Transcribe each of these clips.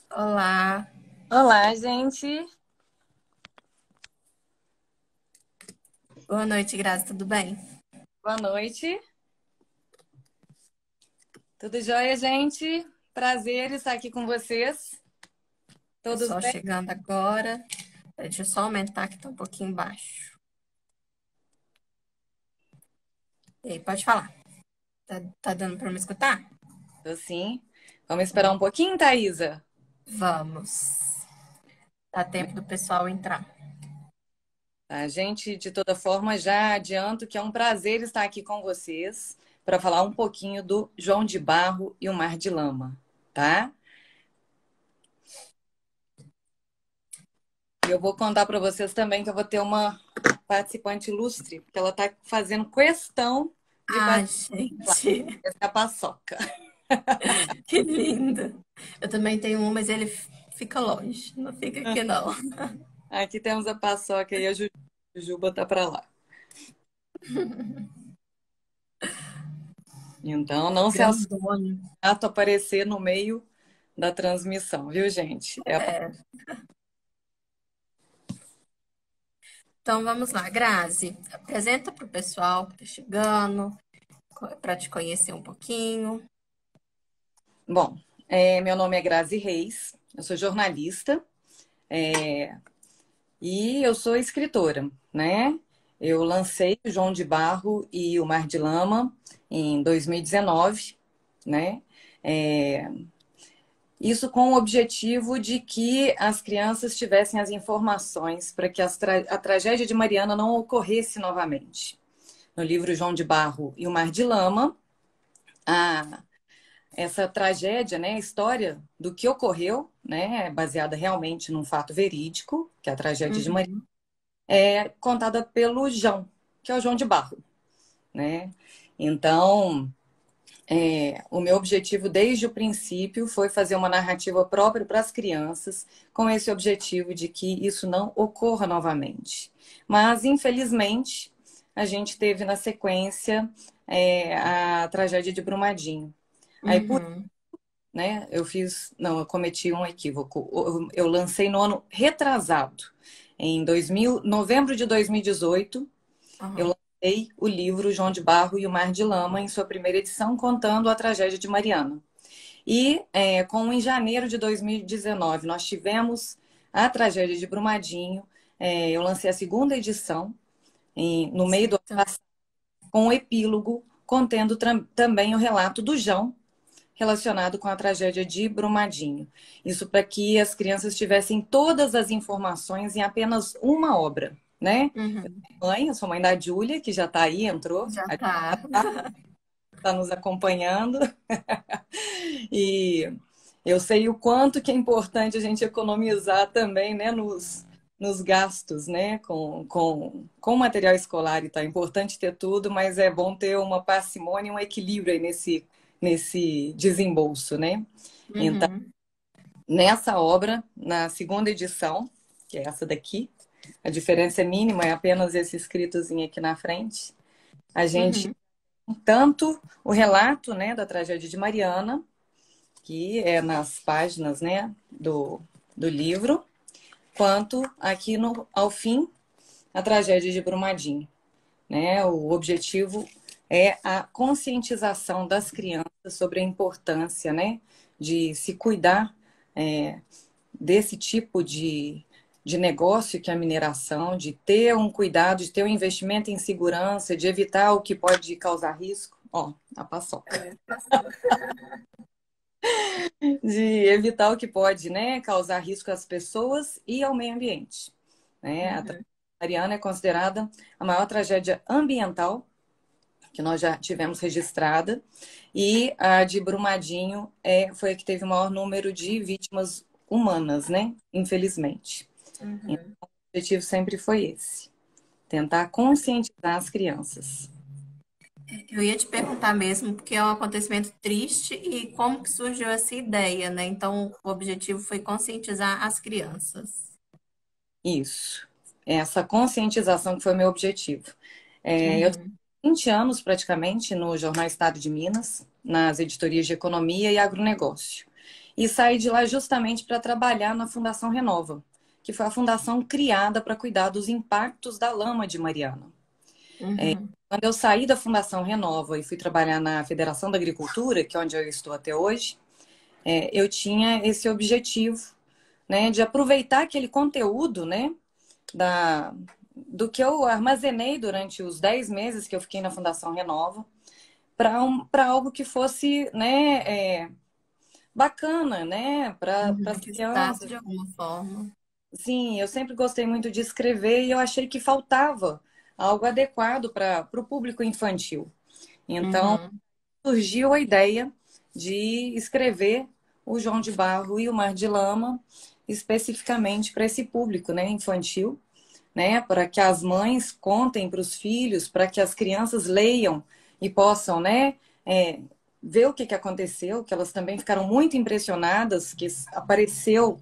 Olá, Olá, gente. boa noite, Grazi, tudo bem? Boa noite. Tudo jóia, gente? Prazer estar aqui com vocês. Todos Pessoal bem? chegando agora. Deixa eu só aumentar que tá um pouquinho baixo. E aí, pode falar. Tá dando para me escutar? Tô sim. Vamos esperar um pouquinho, Thaisa? Vamos. Dá tempo do pessoal entrar. A gente, de toda forma, já adianto que é um prazer estar aqui com vocês para falar um pouquinho do João de Barro e o Mar de Lama, tá? E eu vou contar para vocês também que eu vou ter uma participante ilustre, porque ela está fazendo questão de Ai, participar. gente, Essa é a Paçoca. que lindo. Eu também tenho um, mas ele fica longe. Não fica aqui, não. Aqui temos a Paçoca e a Jujuba tá para lá. Então, não se assuste Grandona. aparecer no meio da transmissão, viu, gente? Então vamos lá, Grazi. Apresenta para o pessoal que tá chegando, para te conhecer um pouquinho. Bom, meu nome é Grazi Reis, eu sou jornalista, e eu sou escritora, né? Eu lancei o João de Barro e o Mar de Lama em 2019, né? É, Isso com o objetivo de que as crianças tivessem as informações para que a tragédia de Mariana não ocorresse novamente. No livro João de Barro e o Mar de Lama, a, essa tragédia, né, a história do que ocorreu, né, baseada realmente num fato verídico, que é a tragédia de Mariana, Uhum. é contada pelo João, que é o João de Barro, né? Então, o meu objetivo desde o princípio foi fazer uma narrativa própria para as crianças, com esse objetivo de que isso não ocorra novamente. Mas, infelizmente, a gente teve na sequência a tragédia de Brumadinho. Aí, Uhum. né, não, eu cometi um equívoco. Eu lancei no ano retrasado, novembro de 2018. Eu Aham. lancei o livro João de Barro e o Mar de Lama em sua primeira edição, contando a tragédia de Mariana. E em janeiro de 2019 nós tivemos a tragédia de Brumadinho. Eu lancei a segunda edição no meio do ano Certo. passado, com um epílogo contendo também o relato do João relacionado com a tragédia de Brumadinho. Isso para que as crianças tivessem todas as informações em apenas uma obra, né? Uhum. Eu sou mãe da Júlia, que já está aí, entrou, Já tá. está nos acompanhando. E eu sei o quanto que é importante a gente economizar também, né, nos gastos, né, com material escolar e tá. É importante ter tudo, mas é bom ter uma parcimônia, um equilíbrio aí nesse desembolso, né? Então, Uhum. nessa obra, na segunda edição, que é essa daqui, a diferença é mínima, é apenas esse escritozinho aqui na frente. A gente Uhum. tanto o relato, né, da tragédia de Mariana, que é nas páginas, né, do livro, quanto aqui ao fim, a tragédia de Brumadinho, né? O objetivo é a conscientização das crianças sobre a importância, né, de se cuidar é, desse tipo de negócio que é a mineração, de ter um cuidado, de ter um investimento em segurança, de evitar o que pode causar risco. Ó, a paçoca. É, passou. De evitar o que pode, né, causar risco às pessoas e ao meio ambiente. Né? A tragédia Uhum. mariana é considerada a maior tragédia ambiental que nós já tivemos registrada, e a de Brumadinho foi a que teve o maior número de vítimas humanas, né? Infelizmente. Então, Uhum. o objetivo sempre foi esse: tentar conscientizar as crianças. Eu ia te perguntar mesmo, porque é um acontecimento triste e como que surgiu essa ideia, né? Então, o objetivo foi conscientizar as crianças. Isso. Essa conscientização que foi meu objetivo. Eu tenho Uhum. 20 anos praticamente no Jornal Estado de Minas, nas editorias de economia e agronegócio. e saí de lá justamente para trabalhar na Fundação Renova, que foi a fundação criada para cuidar dos impactos da lama de Mariana. Uhum. Quando eu saí da Fundação Renova e fui trabalhar na Federação da Agricultura, que é onde eu estou até hoje, eu tinha esse objetivo, né, de aproveitar aquele conteúdo, né, do que eu armazenei durante os 10 meses que eu fiquei na Fundação Renova, para algo que fosse, né, bacana, né, para Uhum. as Que está crianças. de alguma forma. Sim, eu sempre gostei muito de escrever e eu achei que faltava algo adequado para o público infantil. Então, Uhum. surgiu a ideia de escrever o João de Barro e o Mar de Lama especificamente para esse público, né, infantil, né, para que as mães contem para os filhos, para que as crianças leiam e possam, né, ver o que aconteceu, que elas também ficaram muito impressionadas, que apareceu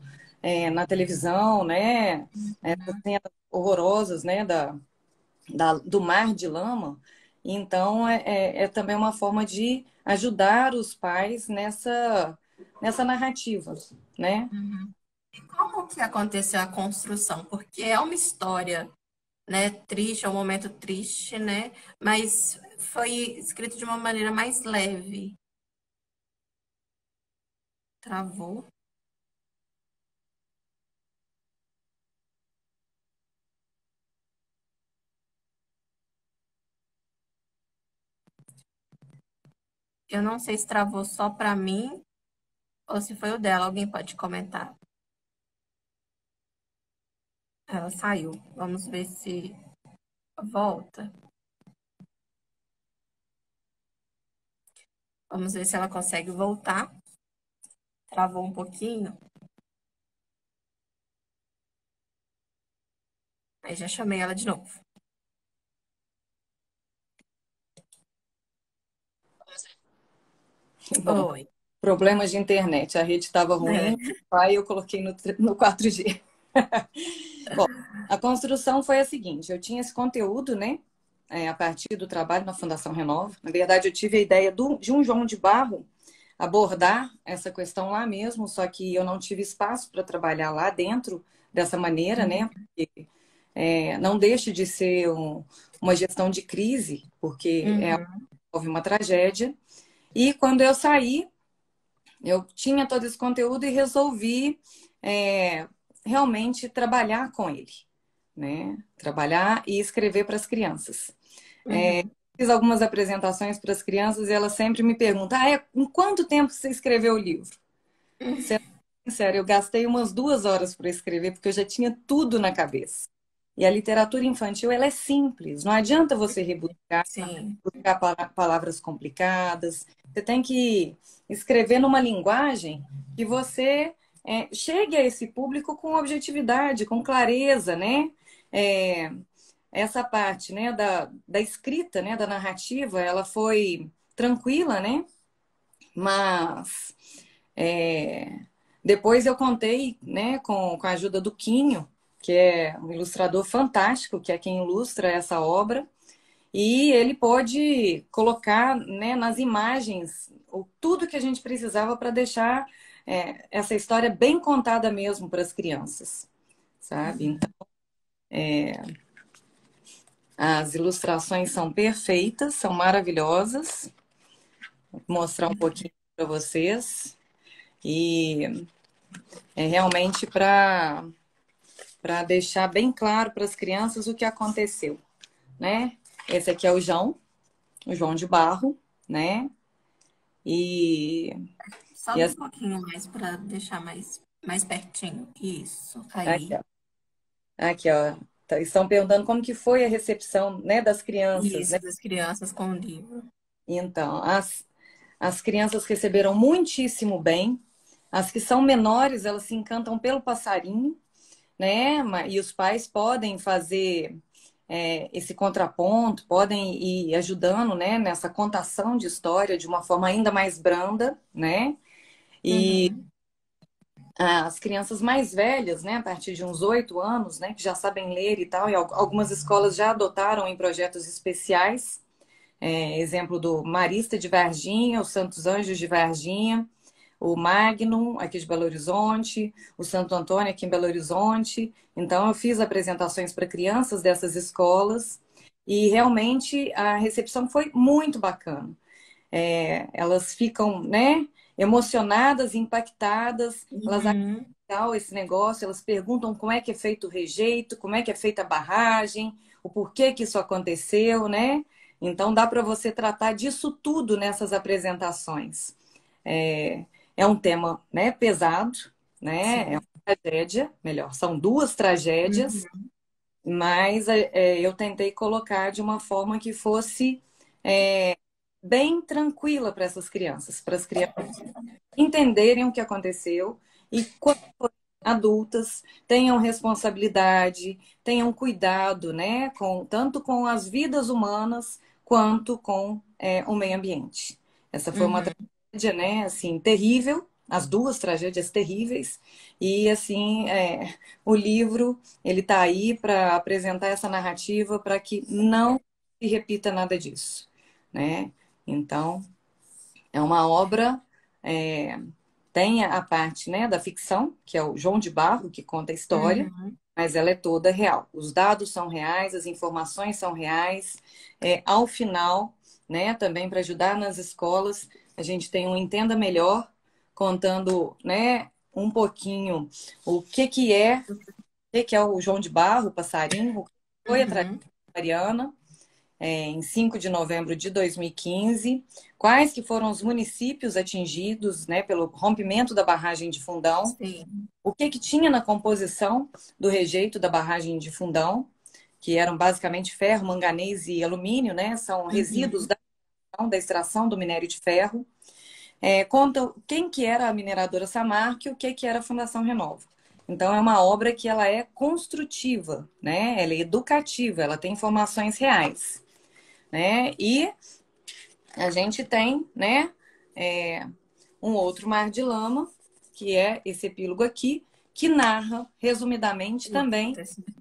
na televisão, né, essas cenas horrorosas, né, do mar de lama. Então, é também uma forma de ajudar os pais nessa narrativa, né? Uhum. E como que aconteceu a construção? Porque é uma história, né, triste, é um momento triste, né? Mas foi escrito de uma maneira mais leve. Travou. Eu não sei se travou só para mim ou se foi o dela. Alguém pode comentar? Ela saiu. Vamos ver se volta. Vamos ver se ela consegue voltar. Travou um pouquinho. Aí já chamei ela de novo. Bom, Oi. problemas de internet. A rede estava ruim, É. aí eu coloquei no 4G. Bom, a construção foi a seguinte: eu tinha esse conteúdo, né? A partir do trabalho na Fundação Renova. Na verdade, eu tive a ideia de um João de Barro abordar essa questão lá mesmo, só que eu não tive espaço para trabalhar lá dentro dessa maneira, né? Porque, não deixe de ser uma gestão de crise, porque Uhum. houve uma tragédia. E quando eu saí, eu tinha todo esse conteúdo e resolvi é, realmente trabalhar com ele, né? Trabalhar e escrever para as crianças. Uhum. Fiz algumas apresentações para as crianças e elas sempre me perguntam: em quanto tempo você escreveu o livro? Sendo sincera, eu gastei umas 2 horas para escrever porque eu já tinha tudo na cabeça. E a literatura infantil ela é simples, não adianta você rebuscar, Sim. buscar palavras complicadas. Você tem que escrever numa linguagem que você chegue a esse público com objetividade, com clareza, né? É, essa parte, né, da escrita, né, da narrativa, ela foi tranquila, né? Mas é, depois eu contei, né, com a ajuda do Quinho, que é um ilustrador fantástico, que é quem ilustra essa obra, e ele pôde colocar, né, nas imagens tudo que a gente precisava para deixar essa história bem contada mesmo para as crianças, sabe? Então, as ilustrações são perfeitas, são maravilhosas. Vou mostrar um pouquinho para vocês. E é realmente para deixar bem claro para as crianças o que aconteceu, né? Esse aqui é o João de Barro, né? E, e Sobe um pouquinho mais para deixar mais pertinho. Isso. aqui, Aí. ó. Aqui, ó. Estão perguntando como que foi a recepção, né, das crianças, né? Isso, das crianças com o livro. Então, as crianças receberam muitíssimo bem. As que são menores, elas se encantam pelo passarinho, né? E os pais podem fazer esse contraponto, podem ir ajudando, né, nessa contação de história de uma forma ainda mais branda, né? E Uhum. as crianças mais velhas, né, a partir de uns 8 anos, né, que já sabem ler e tal, e algumas escolas já adotaram em projetos especiais, exemplo do Marista de Varginha, os Santos Anjos de Varginha, o Magnum aqui de Belo Horizonte, o Santo Antônio aqui em Belo Horizonte. Então, eu fiz apresentações para crianças dessas escolas e realmente a recepção foi muito bacana. Elas ficam, né, emocionadas, impactadas, elas acham Uhum. legal esse negócio, elas perguntam como é que é feito o rejeito, como é que é feita a barragem, o porquê que isso aconteceu, né? Então dá para você tratar disso tudo nessas apresentações. É, é um tema, né, pesado, né? É Sim. uma tragédia, melhor, são duas tragédias, Uhum. mas eu tentei colocar de uma forma que fosse bem tranquila para essas crianças, para as crianças entenderem o que aconteceu e quando forem adultas tenham responsabilidade, tenham cuidado, né, tanto com as vidas humanas quanto com o meio ambiente. Essa foi uma Uhum. tragédia, né, assim, terrível, as duas tragédias terríveis e assim o livro ele está aí para apresentar essa narrativa para que não se repita nada disso, né? Então é uma obra, é, tem a parte, né, da ficção, que é o João de Barro, que conta a história, Uhum. mas ela é toda real. Os dados são reais, as informações são reais. Ao final, né, também para ajudar nas escolas, a gente tem um Entenda Melhor, contando, né, um pouquinho o que é o João de Barro, o passarinho, o que foi a tragédia Uhum. mariana, em 5 de novembro de 2015, quais que foram os municípios atingidos, né, pelo rompimento da barragem de Fundão, Sim. o que que tinha na composição do rejeito da barragem de Fundão, que eram basicamente ferro, manganês e alumínio, né, são resíduos Uhum. da extração do minério de ferro. Conta quem que era a mineradora Samarco e o que que era a Fundação Renova. Então é uma obra que ela é construtiva, né? Ela é educativa, ela tem informações reais, né? E a gente tem, né, um outro Mar de Lama, que é esse epílogo aqui, que narra, resumidamente, O também acontecimento.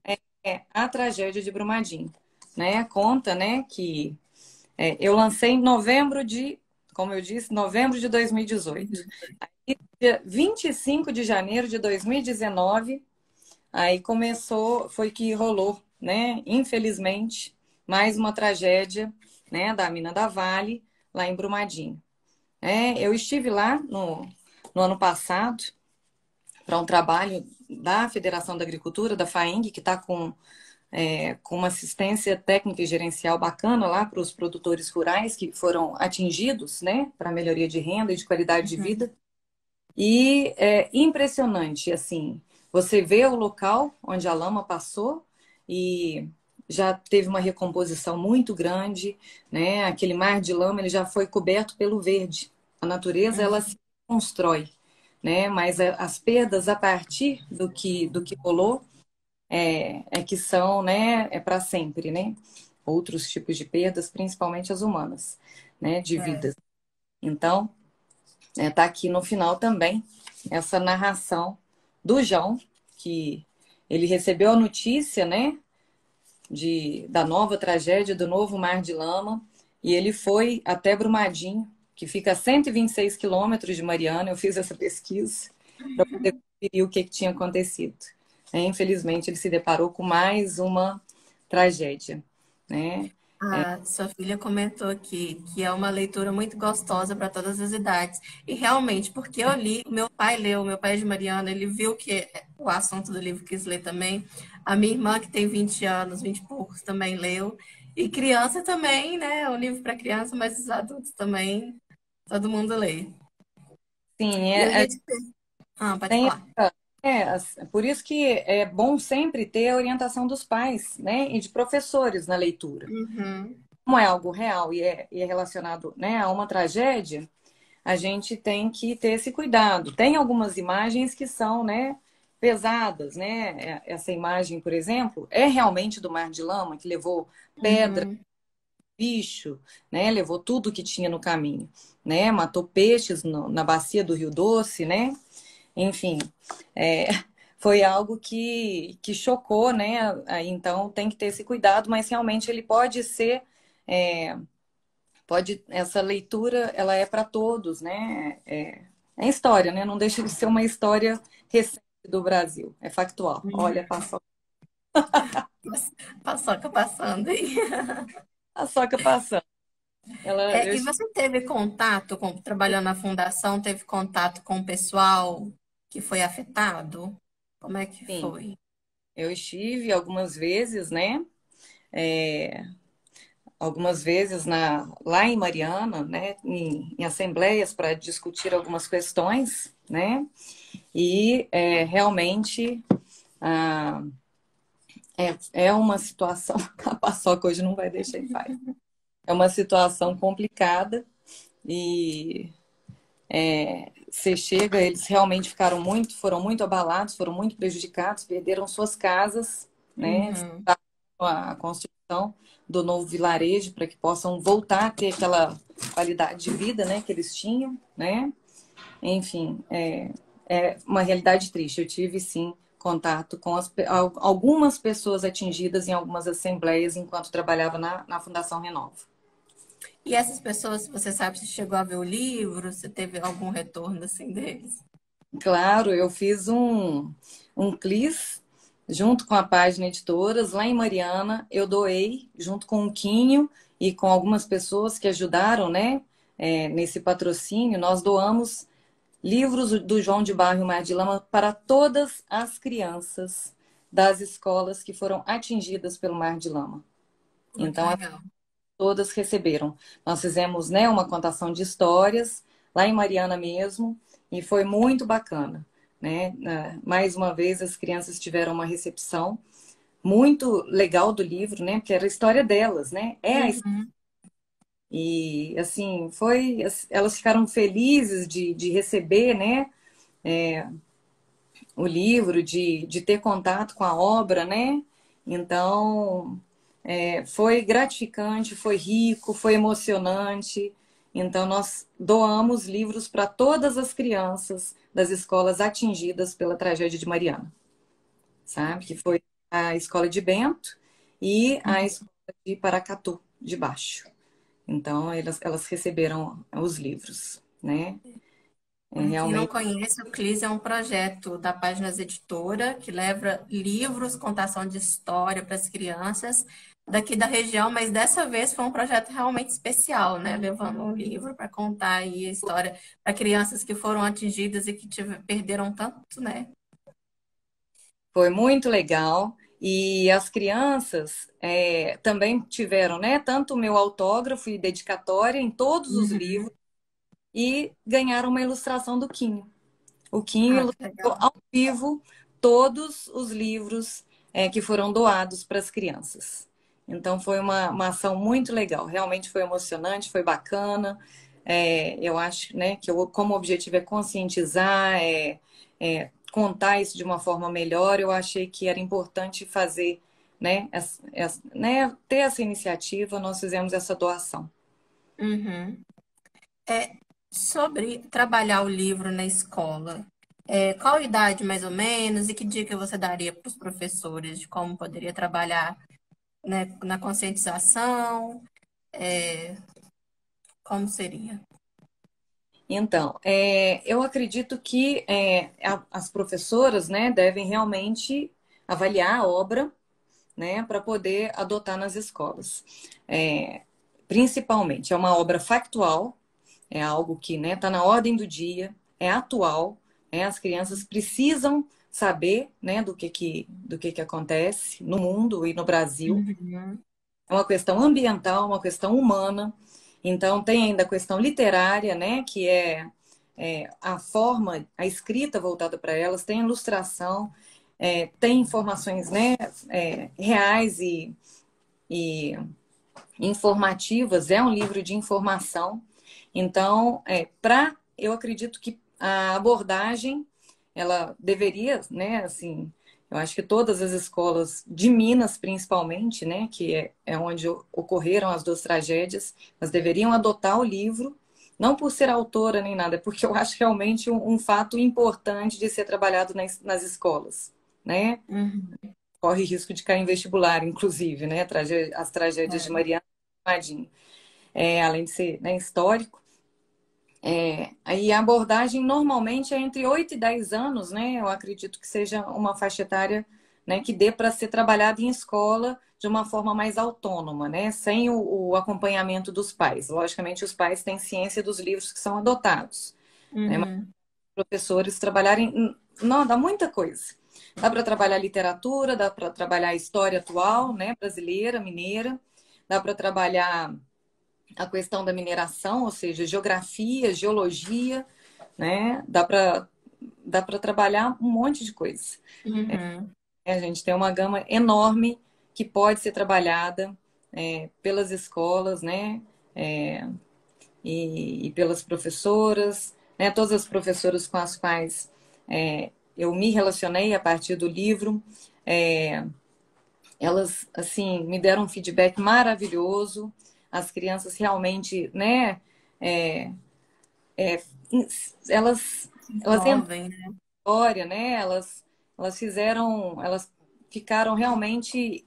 a tragédia de Brumadinho. Né? Conta, né, que eu lancei em novembro como eu disse, novembro de 2018. E dia 25 de janeiro de 2019, aí começou, foi que rolou, né, infelizmente, mais uma tragédia, né, da mina da Vale, lá em Brumadinho. Eu estive lá no ano passado para um trabalho da Federação da Agricultura, da FAENG, que está com uma assistência técnica e gerencial bacana lá para os produtores rurais que foram atingidos, né, para melhoria de renda e de qualidade de Uhum. vida. E é impressionante, assim, você vê o local onde a lama passou e já teve uma recomposição muito grande, né? Aquele mar de lama ele já foi coberto pelo verde. A natureza ela Uhum. se constrói, né? Mas as perdas a partir do que rolou é que são, né? É para sempre, né? Outros tipos de perdas, principalmente as humanas, né? De É. vidas. Então tá aqui no final também essa narração do João, que ele recebeu a notícia, né, da nova tragédia, do novo Mar de Lama, e ele foi até Brumadinho, que fica a 126 quilômetros de Mariana. Eu fiz essa pesquisa para poder conferir o que tinha acontecido. Infelizmente, ele se deparou com mais uma tragédia, né? A sua filha comentou aqui que é uma leitura muito gostosa para todas as idades. E realmente, porque eu li, meu pai leu, meu pai é de Mariana, ele viu que o assunto do livro quis ler também. A minha irmã, que tem 20 anos, 20 e poucos, também leu. E criança também, né? É um livro para criança, mas os adultos também, todo mundo lê. Sim, E eu ia te perguntar. Ah, pode tem falar. por isso que é bom sempre ter a orientação dos pais, né, e de professores na leitura. Uhum. Como é algo real e é relacionado, né, a uma tragédia, a gente tem que ter esse cuidado. Tem algumas imagens que são, né, pesadas, né? Essa imagem, por exemplo, é realmente do Mar de Lama, que levou pedra, Uhum. bicho, né, levou tudo que tinha no caminho, né, matou peixes na bacia do Rio Doce, né? Enfim, é, foi algo que chocou, né? Então tem que ter esse cuidado, mas realmente ele pode ser, essa leitura, ela é para todos, né? É história, né? Não deixa de ser uma história recente do Brasil. É factual. Olha, passou Paçoca passando aí. a soca passando. Ela, E você teve contato com, trabalhando na fundação, teve contato com o pessoal que foi afetado? Como é que sim, foi? eu estive algumas vezes, né? É, algumas vezes lá em Mariana, né? Em assembleias para discutir algumas questões, né? E realmente ah, é uma situação. A paçoca hoje não vai deixar em paz. É uma situação complicada e você chega, eles realmente foram muito abalados, foram muito prejudicados, perderam suas casas, né? Uhum. A construção do novo vilarejo para que possam voltar a ter aquela qualidade de vida, né, que eles tinham, né? Enfim, é uma realidade triste. Eu tive sim contato com algumas pessoas atingidas em algumas assembleias enquanto trabalhava na Fundação Renova. E essas pessoas, você sabe se chegou a ver o livro, se teve algum retorno assim deles? Claro, eu fiz um CLIS junto com a página Editoras lá em Mariana. Eu doei junto com o Quinho e com algumas pessoas que ajudaram, né, nesse patrocínio. Nós doamos livros do João de Barro e Mar de Lama para todas as crianças das escolas que foram atingidas pelo Mar de Lama. Muito Então, legal. todas receberam. Nós fizemos, né, uma contação de histórias lá em Mariana mesmo e foi muito bacana, né? Mais uma vez as crianças tiveram uma recepção muito legal do livro, né? Porque era a história delas, né? Uhum. E assim foi, elas ficaram felizes de receber, né? O livro, de ter contato com a obra, né? Então, foi gratificante, foi rico, foi emocionante. Então, nós doamos livros para todas as crianças das escolas atingidas pela tragédia de Mariana, sabe? Que foi a escola de Bento e a escola de Paracatu, de Baixo. Então, elas receberam os livros, né? Para quem não Realmente conhece, o CLIS é um projeto da Páginas Editora que leva livros, contação de história para as crianças daqui da região, mas dessa vez foi um projeto realmente especial, né? Levando um livro para contar aí a história para crianças que foram atingidas e que perderam tanto, né? foi muito legal. E as crianças também tiveram, né, tanto o meu autógrafo e dedicatória em todos os livros e ganharam uma ilustração do Quinho. O Quinho Ah, que ilustrou legal. ao vivo todos os livros que foram doados para as crianças. Então foi uma ação muito legal, realmente foi emocionante, foi bacana. Eu acho, né, que como objetivo é conscientizar, contar isso de uma forma melhor, eu achei que era importante fazer, né, né, ter essa iniciativa, nós fizemos essa doação. Uhum. É, sobre trabalhar o livro na escola, qual idade mais ou menos e que dica você daria para os professores de como poderia trabalhar, né, na conscientização? É, como seria? Então, eu acredito que as professoras, né, devem realmente avaliar a obra, né, para poder adotar nas escolas. É, Principalmente, é uma obra factual, é algo que, né, está na ordem do dia, é atual, né, as crianças precisam saber, né, do que acontece no mundo e no Brasil. Uhum. É uma questão ambiental, uma questão humana. Então, tem ainda a questão literária, né, que a forma, a escrita voltada para elas, tem ilustração, tem informações, né, reais e informativas, é um livro de informação. Então, eu acredito que a abordagem, ela deveria, né, assim, eu acho que todas as escolas de Minas, principalmente, né, que é onde ocorreram as duas tragédias, elas deveriam adotar o livro, não por ser autora nem nada, é porque eu acho realmente um fato importante de ser trabalhado nas escolas, né? Uhum. Corre risco de cair em vestibular, inclusive, né? As tragédias de É. Mariana e Brumadinho. Além de ser, né, histórico. Aí a abordagem normalmente é entre 8 e 10 anos, né? Eu acredito que seja uma faixa etária, né, que dê para ser trabalhada em escola de uma forma mais autônoma, né? Sem o acompanhamento dos pais. Logicamente, os pais têm ciência dos livros que são adotados, né? Mas Uhum. os professores trabalharem. Não, dá muita coisa. Dá para trabalhar literatura, dá para trabalhar a história atual, né? Brasileira, mineira, dá para trabalhar a questão da mineração, ou seja, geografia, geologia, né? Dá para trabalhar um monte de coisa. Uhum. A gente tem uma gama enorme que pode ser trabalhada pelas escolas, né? É, e pelas professoras, né? Todas as professoras com as quais eu me relacionei a partir do livro, é, elas assim me deram um feedback maravilhoso. As crianças realmente, né? é, é, elas entraram Envolvem, né? na história, né? Elas ficaram realmente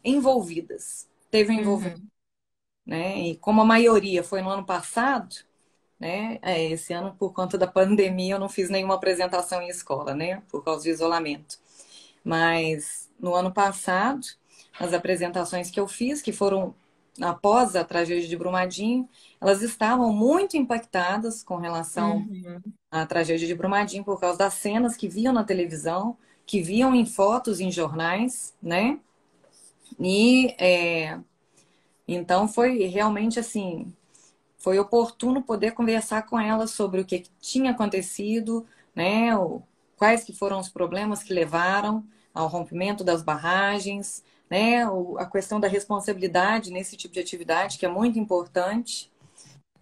envolvidas. Teve um envolvimento, Uhum. né? E como a maioria foi no ano passado, né? Esse ano, por conta da pandemia, eu não fiz nenhuma apresentação em escola, né? Por causa do isolamento. Mas no ano passado, as apresentações que eu fiz, que foram após a tragédia de Brumadinho, elas estavam muito impactadas com relação Uhum. à tragédia de Brumadinho por causa das cenas que viam na televisão, que viam em fotos em jornais, né? E então foi realmente assim, foi oportuno poder conversar com elas sobre o que tinha acontecido, né? Quais que foram os problemas que levaram ao rompimento das barragens, né? A questão da responsabilidade nesse tipo de atividade, que é muito importante.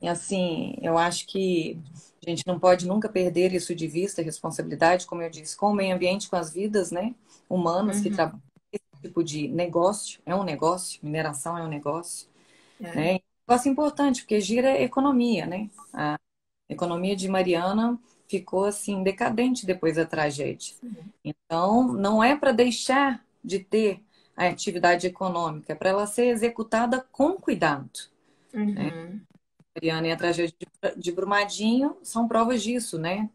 E assim, eu acho que a gente não pode nunca perder isso de vista, a responsabilidade, como eu disse, com o meio ambiente, com as vidas, né, humanas que Uhum. trabalham esse tipo de negócio, é um negócio, mineração é um negócio, É. né? E um negócio importante, porque gira a economia, né? A economia de Mariana ficou assim decadente depois da tragédia. Sim. Então, não é para deixar de ter a atividade econômica, é para ela ser executada com cuidado. Uhum. Mariana e a tragédia de Brumadinho são provas disso, né?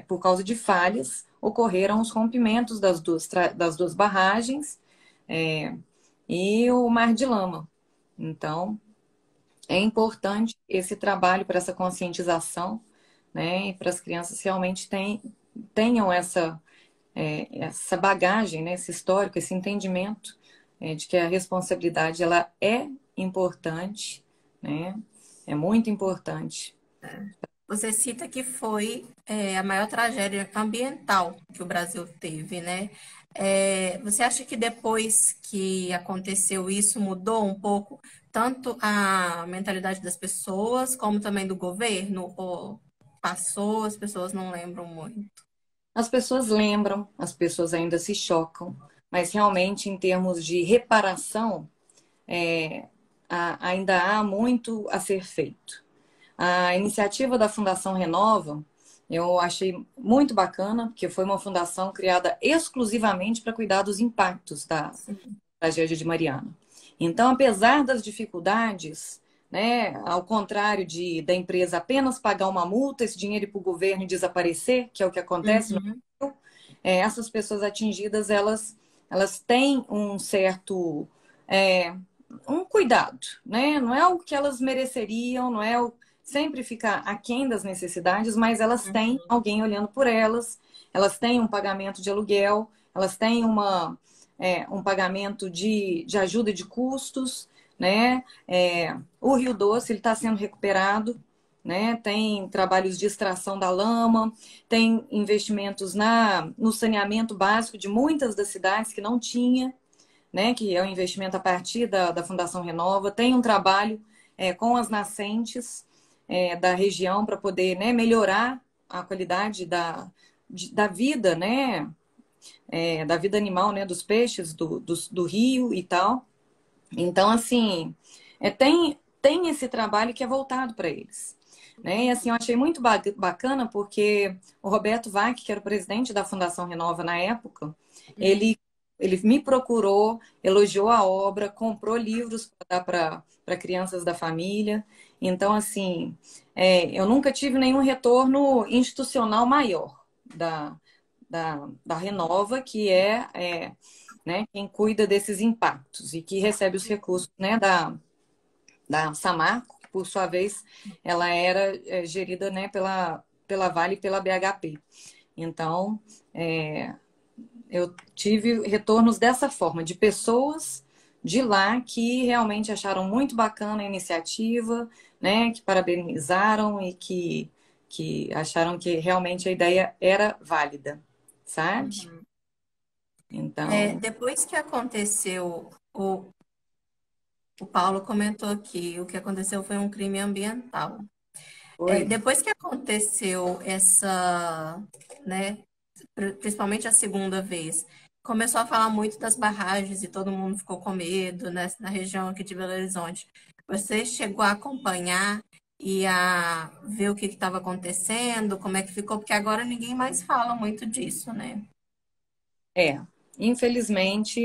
Por causa de falhas, ocorreram os rompimentos das duas barragens, é, e o mar de lama. Então, é importante esse trabalho para essa conscientização, né? E para as crianças realmente tenham essa bagagem, né? Esse histórico, esse entendimento de que a responsabilidade ela é importante, né? É muito importante. Você cita que foi a maior tragédia ambiental que o Brasil teve, né? Você acha que depois que aconteceu isso mudou um pouco tanto a mentalidade das pessoas como também do governo? Ou passou, as pessoas não lembram muito? As pessoas lembram, as pessoas ainda se chocam, mas realmente em termos de reparação, ainda há muito a ser feito. A iniciativa da Fundação Renova, eu achei muito bacana, porque foi uma fundação criada exclusivamente para cuidar dos impactos da Sim. tragédia de Mariana. Então, apesar das dificuldades, né, ao contrário da empresa apenas pagar uma multa, esse dinheiro ir para o governo e desaparecer, que é o que acontece no Uhum. Brasil, essas pessoas atingidas, elas têm um certo é, um cuidado, né? Não é o que elas mereceriam, não é sempre ficar aquém das necessidades, mas elas têm alguém olhando por elas, elas têm um pagamento de aluguel, elas têm um pagamento de ajuda de custos, né? O Rio Doce ele está sendo recuperado, né? Tem trabalhos de extração da lama, tem investimentos no saneamento básico de muitas das cidades que não tinha, né? Que é um investimento a partir da Fundação Renova. Tem um trabalho com as nascentes da região para poder, né, melhorar a qualidade da vida, né? Da vida animal, né, dos peixes, do rio e tal. Então, assim, tem esse trabalho que é voltado para eles. Né? E assim, eu achei muito bacana porque o Roberto Vac, que era o presidente da Fundação Renova na época, ele, ele me procurou, elogiou a obra, comprou livros para dar para crianças da família. Então, assim, eu nunca tive nenhum retorno institucional maior da Renova, que né, quem cuida desses impactos e que recebe os recursos, né, da Samarco, que por sua vez ela era gerida, né, pela Vale e pela BHP. Então, eu tive retornos dessa forma, de pessoas de lá que realmente acharam muito bacana a iniciativa, né, que parabenizaram e que acharam que realmente a ideia era válida, sabe? Uhum. Então, Depois que aconteceu, o Paulo comentou que o que aconteceu foi um crime ambiental. foi. Depois que aconteceu essa, né, principalmente a segunda vez, começou a falar muito das barragens e todo mundo ficou com medo, né, na região aqui de Belo Horizonte. Você chegou a acompanhar e a ver o que estava acontecendo, como é que ficou? Porque agora ninguém mais fala muito disso, né? É, infelizmente,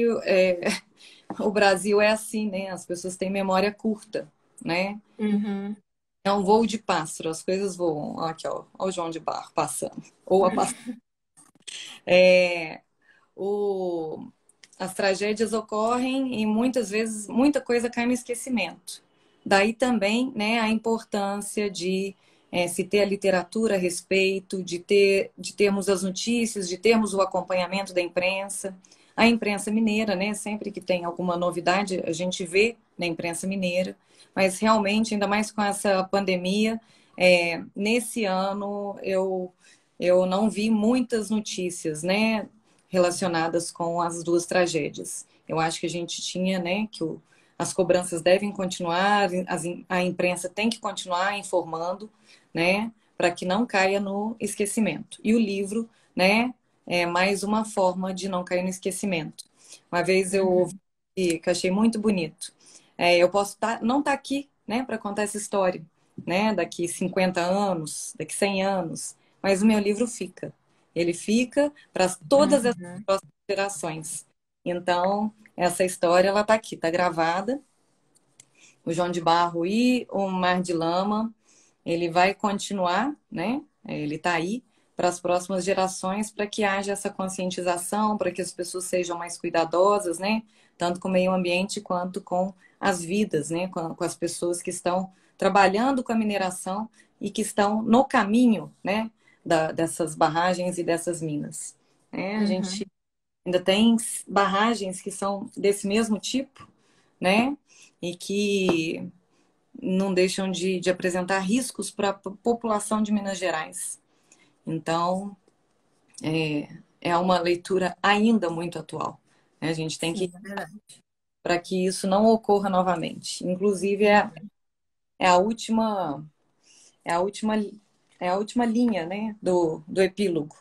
o Brasil é assim, né? As pessoas têm memória curta, né? Uhum. É um voo de pássaro, as coisas voam. Aqui, ó, ó o João de Barro passando. Ou a É, o, as tragédias ocorrem e muitas vezes muita coisa cai no esquecimento. Daí também, né, a importância de se ter a literatura a respeito, de termos as notícias, de termos o acompanhamento da imprensa. A imprensa mineira, né, sempre que tem alguma novidade, a gente vê na imprensa mineira, mas realmente, ainda mais com essa pandemia, nesse ano eu não vi muitas notícias, né, relacionadas com as duas tragédias. Eu acho que a gente tinha, né, que as cobranças devem continuar, a imprensa tem que continuar informando, né, para que não caia no esquecimento. E o livro, né, é mais uma forma de não cair no esquecimento. Uma vez eu ouvi que achei muito bonito. Eu posso não estar aqui, né, para contar essa história, né, daqui 50 anos, daqui 100 anos, mas o meu livro fica. Ele fica para todas as Uhum. próximas gerações. Então, essa história ela está aqui, está gravada. O João de Barro e o Mar de Lama, ele vai continuar, né? Ele está aí para as próximas gerações, para que haja essa conscientização, para que as pessoas sejam mais cuidadosas, né? Tanto com o meio ambiente quanto com as vidas, né? Com as pessoas que estão trabalhando com a mineração e que estão no caminho, né? Dessas barragens e dessas minas. A gente Uhum. ainda tem barragens que são desse mesmo tipo, né? E que não deixam de apresentar riscos para a população de Minas Gerais. Então, é uma leitura ainda muito atual, né? A gente tem que Sim, é verdade. para que isso não ocorra novamente. Inclusive, é a última é a última é a última linha, né, do epílogo,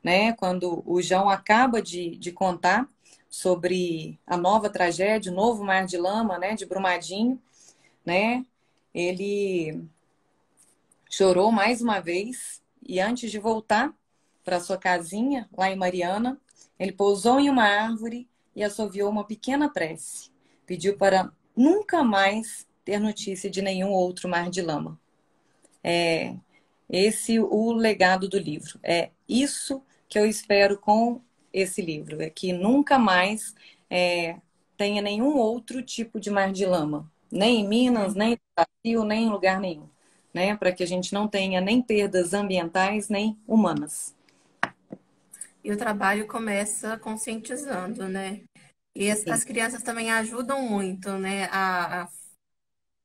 né? Quando o João acaba de contar sobre a nova tragédia, o novo Mar de Lama, né, de Brumadinho, né? Ele chorou mais uma vez e antes de voltar para sua casinha lá em Mariana, ele pousou em uma árvore e assoviou uma pequena prece. Pediu para nunca mais ter notícia de nenhum outro Mar de Lama. É esse o legado do livro. É isso que eu espero com esse livro, é que nunca mais tenha nenhum outro tipo de Mar de Lama, nem em Minas, nem no Brasil, nem em lugar nenhum, né? Para que a gente não tenha nem perdas ambientais, nem humanas. E o trabalho começa conscientizando, né? E Sim, as crianças também ajudam muito, né? A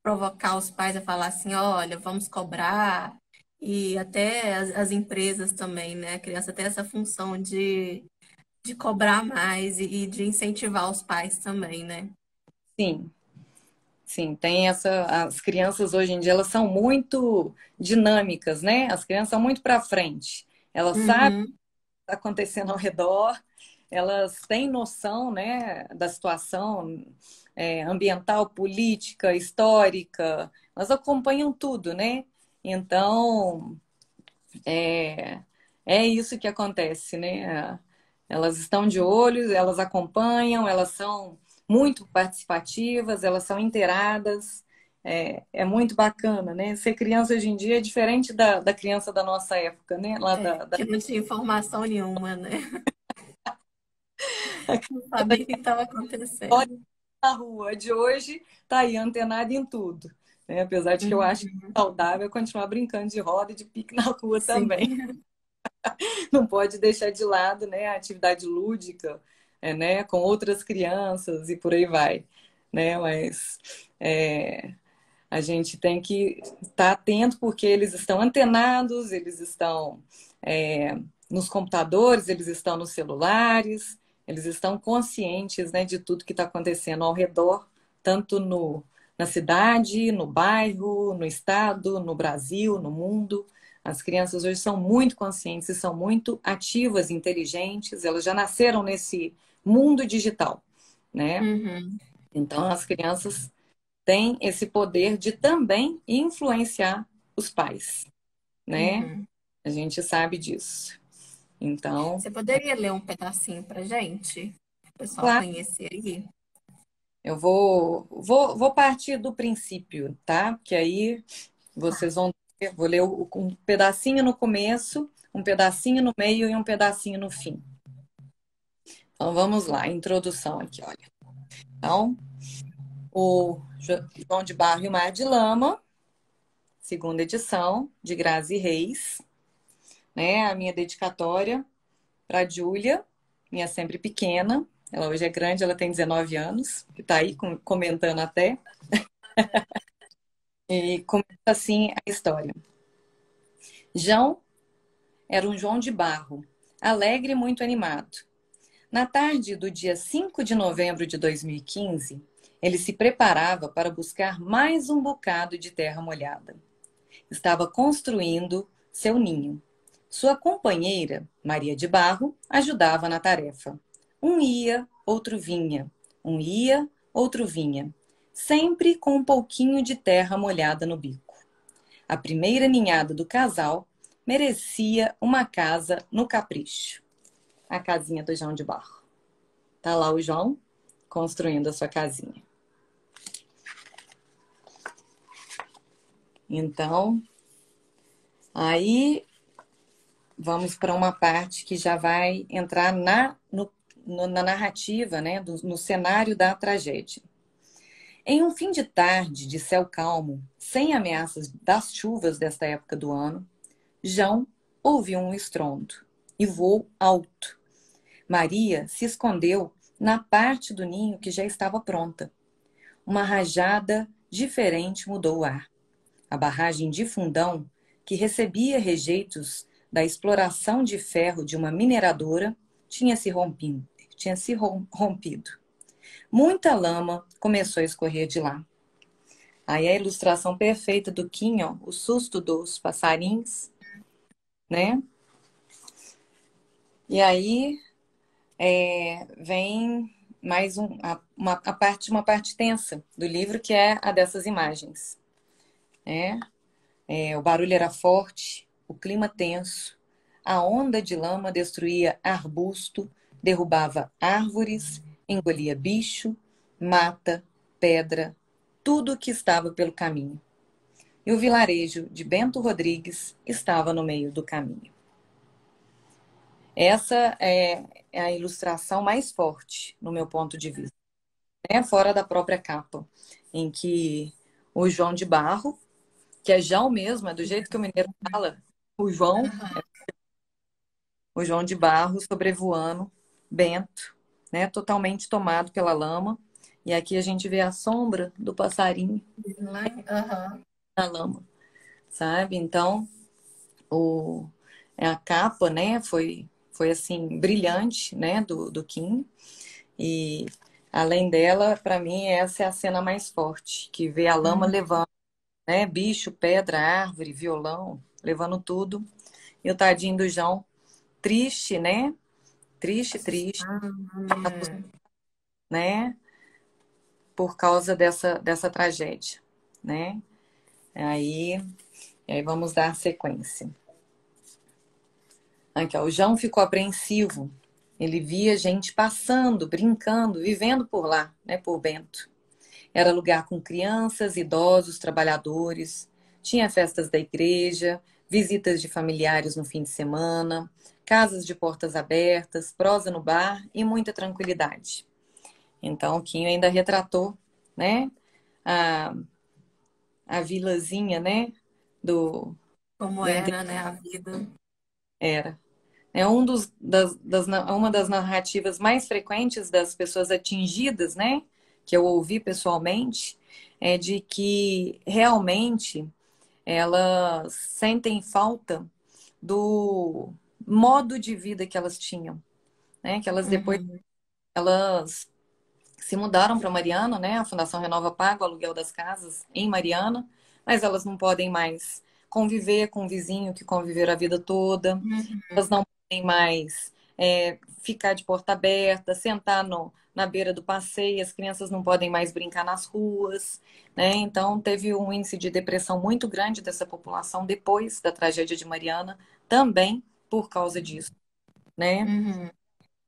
provocar os pais a falar assim, olha, vamos cobrar. E até as empresas também, né? A criança tem essa função de cobrar mais e de incentivar os pais também, né? sim, sim. Tem as crianças hoje em dia, elas são muito dinâmicas, né? As crianças são muito para frente. Elas sabem o Uhum. que está acontecendo ao redor, elas têm noção, né, da situação ambiental, política, histórica, elas acompanham tudo, né? Então, é, é isso que acontece, né? Elas estão de olho, elas acompanham, elas são muito participativas, elas são inteiradas. é muito bacana, né? Ser criança hoje em dia é diferente da criança da nossa época, né? Lá Que não tinha informação nenhuma, né? Não sabia o que estava acontecendo. na rua de hoje tá aí antenado em tudo, né? Apesar de que eu acho Uhum. saudável continuar brincando de roda e de pique na rua também. Sim. Não pode deixar de lado, né, a atividade lúdica, né, com outras crianças e por aí vai, né? Mas é, a gente tem que estar atento porque eles estão antenados, eles estão é, nos computadores, eles estão nos celulares, eles estão conscientes, né, de tudo que está acontecendo ao redor, tanto na cidade, no bairro, no estado, no Brasil, no mundo. As crianças hoje são muito conscientes e são muito ativas, inteligentes, elas já nasceram nesse mundo digital, né? Uhum. Então, as crianças tem esse poder de também influenciar os pais, né? Uhum. A gente sabe disso. Então, Você poderia ler um pedacinho pra gente? O pessoal claro, conhecer aí. eu vou partir do princípio, tá? Que aí Tá. vocês vão ter, vou ler um pedacinho no começo, um pedacinho no meio e um pedacinho no fim. Então vamos lá, introdução aqui, olha. Então, o João de Barro e o Mar de Lama, segunda edição, de Grazi Reis, né? A minha dedicatória para a Júlia, minha sempre pequena. Ela hoje é grande, ela tem 19 anos, que está aí comentando até. E começa assim a história. João era um João de Barro, alegre e muito animado. Na tarde do dia 5 de novembro de 2015, ele se preparava para buscar mais um bocado de terra molhada. Estava construindo seu ninho. Sua companheira, Maria de Barro, ajudava na tarefa. Um ia, outro vinha. Um ia, outro vinha. Sempre com um pouquinho de terra molhada no bico. A primeira ninhada do casal merecia uma casa no capricho. A casinha do João de Barro. Tá lá o João construindo a sua casinha. Então, aí vamos para uma parte que já vai entrar na narrativa, né, no cenário da tragédia. Em um fim de tarde de céu calmo, sem ameaças das chuvas desta época do ano, João ouviu um estrondo e voou alto. Maria se escondeu na parte do ninho que já estava pronta. Uma rajada diferente mudou o ar. A barragem de Fundão, que recebia rejeitos da exploração de ferro de uma mineradora, tinha se rompido. Muita lama começou a escorrer de lá. Aí a ilustração perfeita do Kim, ó, o susto dos passarinhos, né? E aí vem mais uma parte tensa do livro, que é a dessas imagens, né? O barulho era forte, o clima tenso. A onda de lama destruía arbusto, derrubava árvores, engolia bicho, mata, pedra, tudo que estava pelo caminho. E o vilarejo de Bento Rodrigues estava no meio do caminho. Essa é a ilustração mais forte, no meu ponto de vista, né? Fora da própria capa, em que o João de Barro, que é João mesmo, é do jeito que o mineiro fala, o João, o João de Barro sobrevoando Bento, né, totalmente tomado pela lama. E aqui a gente vê a sombra do passarinho Aham. na lama, sabe? Então, o, a capa, né, foi assim, brilhante, né, do Kim. E além dela, para mim, essa é a cena mais forte, que vê a lama Uhum. levando, né, bicho, pedra, árvore, violão, levando tudo. E o tadinho do João, triste, né? Triste, triste, Assustado, né? né? Por causa dessa tragédia, né? Aí, aí vamos dar sequência. Aqui, ó, o João ficou apreensivo. Ele via gente passando, brincando, vivendo por lá, né? Por Bento. Era lugar com crianças, idosos, trabalhadores. Tinha festas da igreja, visitas de familiares no fim de semana, casas de portas abertas, prosa no bar e muita tranquilidade. Então, o Quinho ainda retratou, né, a, a vilazinha, né, do, Como do era, né, a vida. era. É uma das narrativas mais frequentes das pessoas atingidas, né, que eu ouvi pessoalmente, é de que realmente elas sentem falta do modo de vida que elas tinham, né? Que elas depois Uhum, elas se mudaram para Mariana, né? A Fundação Renova paga o aluguel das casas em Mariana, mas elas não podem mais conviver com o vizinho que conviveram a vida toda. uhum, Elas não podem mais ficar de porta aberta, sentar na beira do passeio. As crianças não podem mais brincar nas ruas, né? Então teve um índice de depressão muito grande dessa população depois da tragédia de Mariana, também por causa disso, né?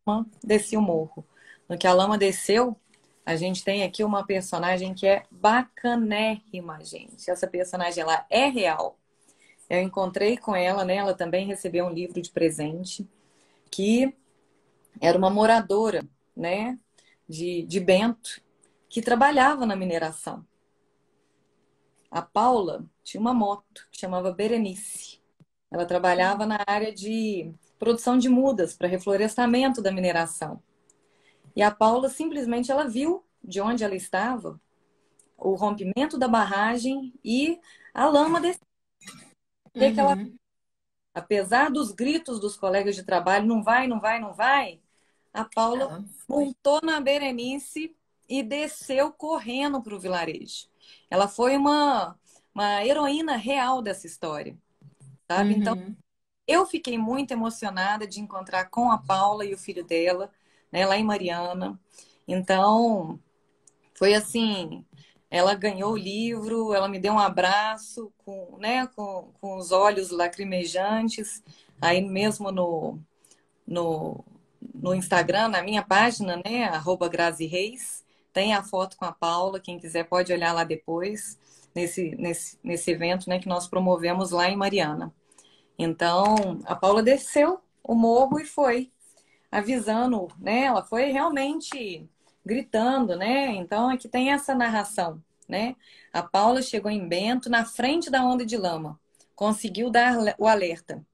uhum. Descia o morro. No que a lama desceu, a gente tem aqui uma personagem que é bacanérrima, gente. Essa personagem ela é real. Eu encontrei com ela, né? Ela também recebeu um livro de presente, que era uma moradora, né? De Bento, que trabalhava na mineração. A Paula tinha uma moto que chamava Berenice. Ela trabalhava na área de produção de mudas para reflorestamento da mineração. E a Paula simplesmente ela viu de onde ela estava o rompimento da barragem e a lama descer. Que ela, Uhum. apesar dos gritos dos colegas de trabalho, não vai, não vai, não vai, a Paula Ela foi. montou na Berenice e desceu correndo para o vilarejo. Ela foi uma heroína real dessa história, sabe? Então, Uhum. eu fiquei muito emocionada de encontrar com a Paula e o filho dela, né, lá em Mariana. Então, foi assim, ela ganhou o livro, ela me deu um abraço com, né, com os olhos lacrimejantes, aí mesmo no, no Instagram, na minha página, né, @Grazi Reis, tem a foto com a Paula, quem quiser pode olhar lá depois, nesse evento, né, que nós promovemos lá em Mariana. Então, a Paula desceu o morro e foi avisando, né? Ela foi realmente gritando, né? Então aqui tem essa narração, né? A Paula chegou em Bento na frente da onda de lama, conseguiu dar o alerta.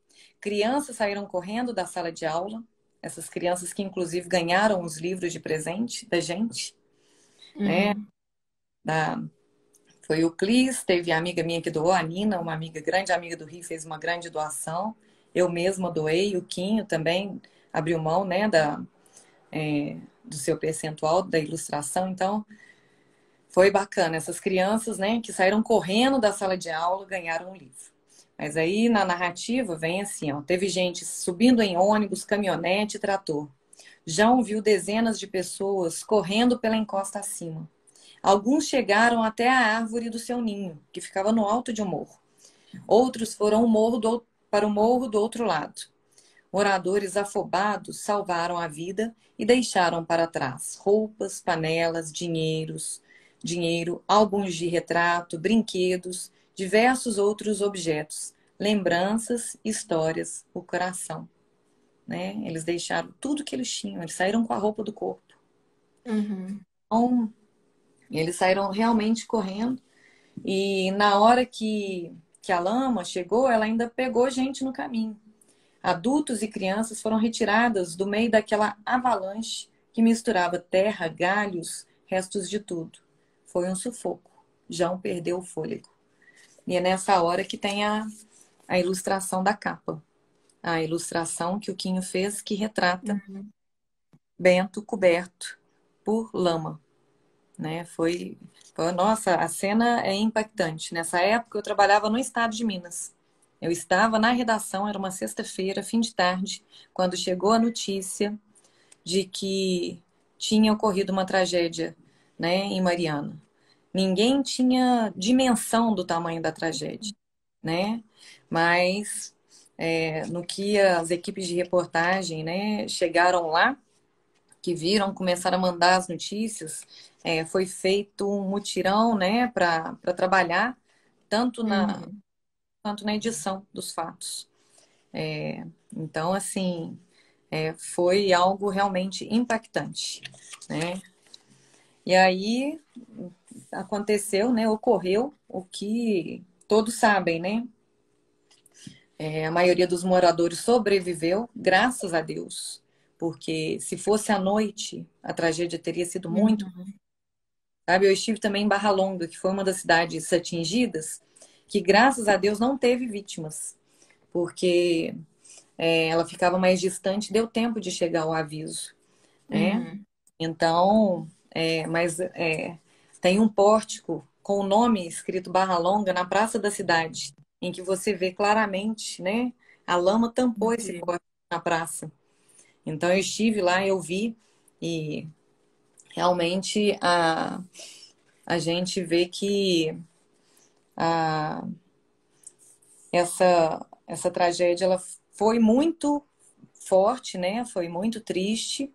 Crianças saíram correndo da sala de aula, essas crianças que inclusive ganharam os livros de presente da gente, né? Uhum. Da, foi o Clis, teve a amiga minha que doou, a Nina, uma amiga, grande amiga do Rio, fez uma grande doação. Eu mesma doei, o Quinho também abriu mão, né, do seu percentual da ilustração. Então, foi bacana. Essas crianças, né, que saíram correndo da sala de aula, ganharam um livro. Mas aí na narrativa vem assim, ó, teve gente subindo em ônibus, caminhonete, trator. João viu dezenas de pessoas correndo pela encosta acima. Alguns chegaram até a árvore do seu ninho, que ficava no alto de um morro. Outros foram para o morro do outro lado. Moradores afobados salvaram a vida e deixaram para trás roupas, panelas, dinheiro, álbuns de retrato, brinquedos, diversos outros objetos, lembranças, histórias, o coração, né? Eles deixaram tudo que eles tinham, eles saíram com a roupa do corpo. Uhum. Então, eles saíram realmente correndo e na hora que a lama chegou, ela ainda pegou gente no caminho. Adultos e crianças foram retiradas do meio daquela avalanche que misturava terra, galhos, restos de tudo. Foi um sufoco. João perdeu o fôlego. E é nessa hora que tem a ilustração da capa. A ilustração que o Quinho fez que retrata Uhum. Bento coberto por lama. Né? Nossa, a cena é impactante. Nessa época eu trabalhava no estado de Minas. Eu estava na redação, era uma sexta-feira, fim de tarde, quando chegou a notícia de que tinha ocorrido uma tragédia, né, em Mariana. Ninguém tinha dimensão do tamanho da tragédia, né? Mas no que as equipes de reportagem, né, chegaram lá, que viram, começaram a mandar as notícias. Foi feito um mutirão, né, para trabalhar tanto Uhum. quanto na edição dos fatos. Então, assim, foi algo realmente impactante, né? E aí aconteceu, né? Ocorreu o que todos sabem, né? A maioria dos moradores sobreviveu, graças a Deus, porque se fosse à noite, a tragédia teria sido muito, Uhum. sabe? Eu estive também em Barra Longa, que foi uma das cidades atingidas, que graças a Deus não teve vítimas, porque ela ficava mais distante, deu tempo de chegar o aviso, né? Uhum. Então, tem um pórtico com o nome escrito Barra Longa na praça da cidade, em que você vê claramente, né? A lama tampou esse Incrível. pórtico na praça. Então, eu estive lá, eu vi, e realmente a gente vê que a, essa tragédia ela foi muito forte, né? Foi muito triste,